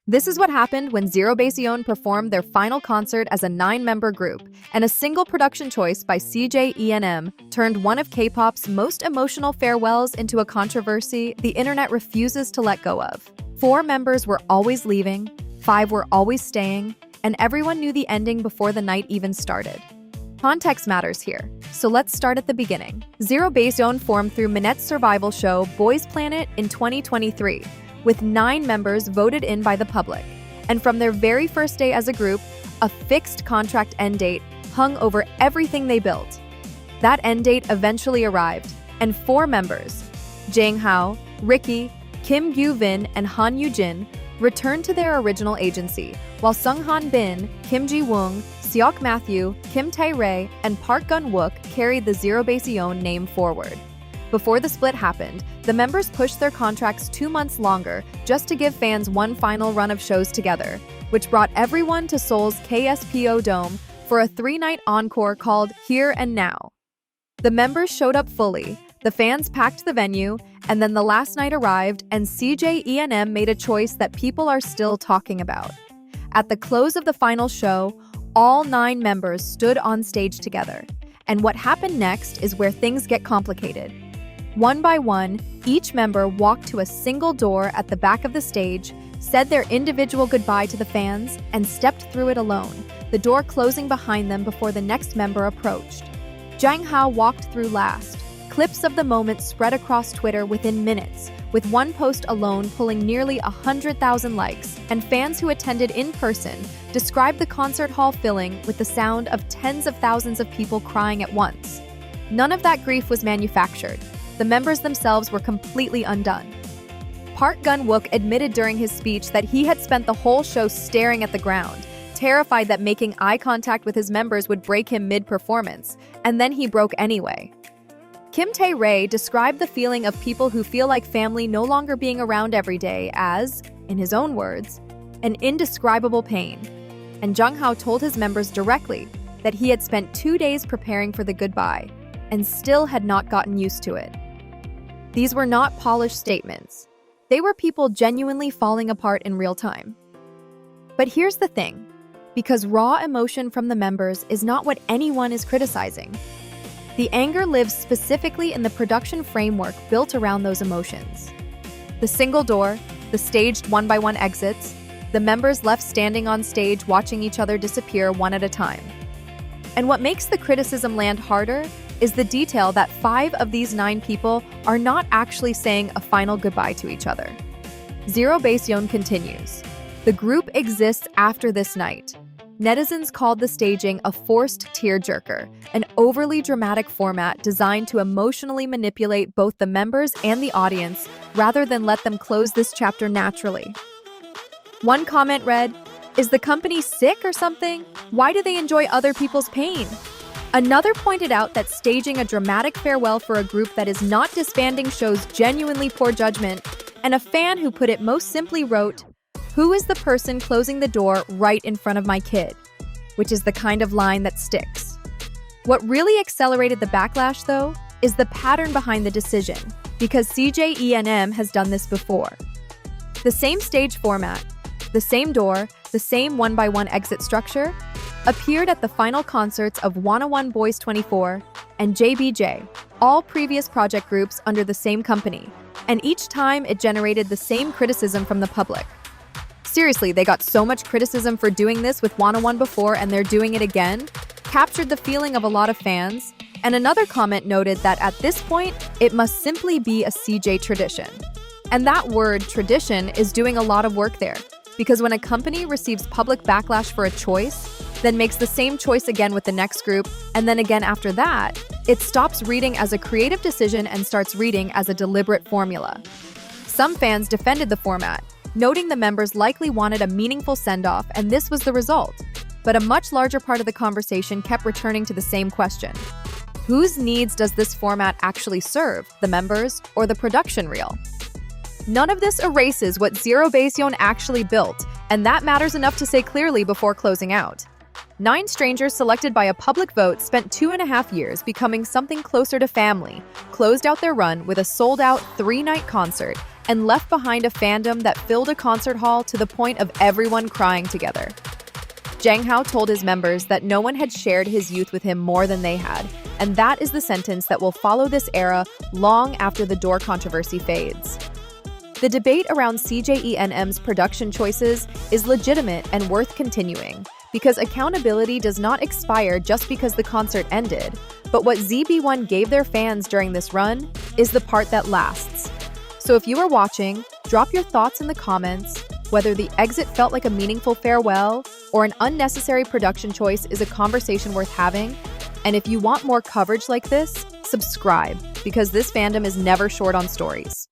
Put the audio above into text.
This is what happened when ZEROBASEONE performed their final concert as a 9-member group, and a single production choice by CJENM turned one of K-pop's most emotional farewells into a controversy the internet refuses to let go of. 4 members were always leaving, 5 were always staying, and everyone knew the ending before the night even started. Context matters here, so let's start at the beginning. ZEROBASEONE formed through Minette's survival show Boys Planet in 2023, with 9 members voted in by the public. And from their very first day as a group, a fixed contract end date hung over everything they built. That end date eventually arrived, and 4 members, Jang Hao, Ricky, Kim Guy-vin, and Han Yu-jin, returned to their original agency, while Sung Han Bin, Kim Ji-woong, Seok Matthew, Kim Tae-rae, and Park Gun-wook carried the ZEROBASEONE name forward. Before the split happened, the members pushed their contracts 2 months longer just to give fans one final run of shows together, which brought everyone to Seoul's KSPO Dome for a 3-night encore called Here and Now. The members showed up fully, the fans packed the venue, and then the last night arrived and CJENM made a choice that people are still talking about. At the close of the final show, all 9 members stood on stage together, and what happened next is where things get complicated. One by one, each member walked to a single door at the back of the stage, said their individual goodbye to the fans, and stepped through it alone, the door closing behind them before the next member approached. Jang Hao walked through last. Clips of the moment spread across Twitter within minutes, with one post alone pulling nearly 100,000 likes, and fans who attended in person described the concert hall filling with the sound of tens of thousands of people crying at once. None of that grief was manufactured. The members themselves were completely undone. Park Gun-wook admitted during his speech that he had spent the whole show staring at the ground, terrified that making eye contact with his members would break him mid-performance, and then he broke anyway. Kim Tae-rae described the feeling of people who feel like family no longer being around every day as, in his own words, an indescribable pain. And Jung Hao told his members directly that he had spent 2 days preparing for the goodbye and still had not gotten used to it. These were not polished statements. They were people genuinely falling apart in real time. But here's the thing, because raw emotion from the members is not what anyone is criticizing. The anger lives specifically in the production framework built around those emotions. The single door, the staged one-by-one exits, the members left standing on stage watching each other disappear one at a time. And what makes the criticism land harder is the detail that 5 of these 9 people are not actually saying a final goodbye to each other. ZEROBASEONE continues. The group exists after this night. Netizens called the staging a forced tearjerker, an overly dramatic format designed to emotionally manipulate both the members and the audience rather than let them close this chapter naturally. One comment read, "Is the company sick or something? Why do they enjoy other people's pain?" Another pointed out that staging a dramatic farewell for a group that is not disbanding shows genuinely poor judgment, and a fan who put it most simply wrote, "Who is the person closing the door right in front of my kid?" Which is the kind of line that sticks. What really accelerated the backlash, though, is the pattern behind the decision, because CJENM has done this before. The same stage format, the same door, the same one-by-one exit structure, appeared at the final concerts of 101 Boys 24 and JBJ, all previous project groups under the same company, and each time it generated the same criticism from the public. Seriously, they got so much criticism for doing this with 101 before and they're doing it again, captured the feeling of a lot of fans, and another comment noted that at this point, it must simply be a CJ tradition. And that word, tradition, is doing a lot of work there, because when a company receives public backlash for a choice, then makes the same choice again with the next group, and then again after that, it stops reading as a creative decision and starts reading as a deliberate formula. Some fans defended the format, noting the members likely wanted a meaningful send-off, and this was the result. But a much larger part of the conversation kept returning to the same question. Whose needs does this format actually serve, the members or the production reel? None of this erases what ZEROBASEONE actually built, and that matters enough to say clearly before closing out. 9 strangers selected by a public vote spent 2.5 years becoming something closer to family, closed out their run with a sold-out 3-night concert, and left behind a fandom that filled a concert hall to the point of everyone crying together. Jang Hao told his members that no one had shared his youth with him more than they had, and that is the sentence that will follow this era long after the door controversy fades. The debate around CJENM's production choices is legitimate and worth continuing, because accountability does not expire just because the concert ended, but what ZB1 gave their fans during this run is the part that lasts. So if you are watching, drop your thoughts in the comments. Whether the exit felt like a meaningful farewell or an unnecessary production choice is a conversation worth having. And if you want more coverage like this, subscribe, because this fandom is never short on stories.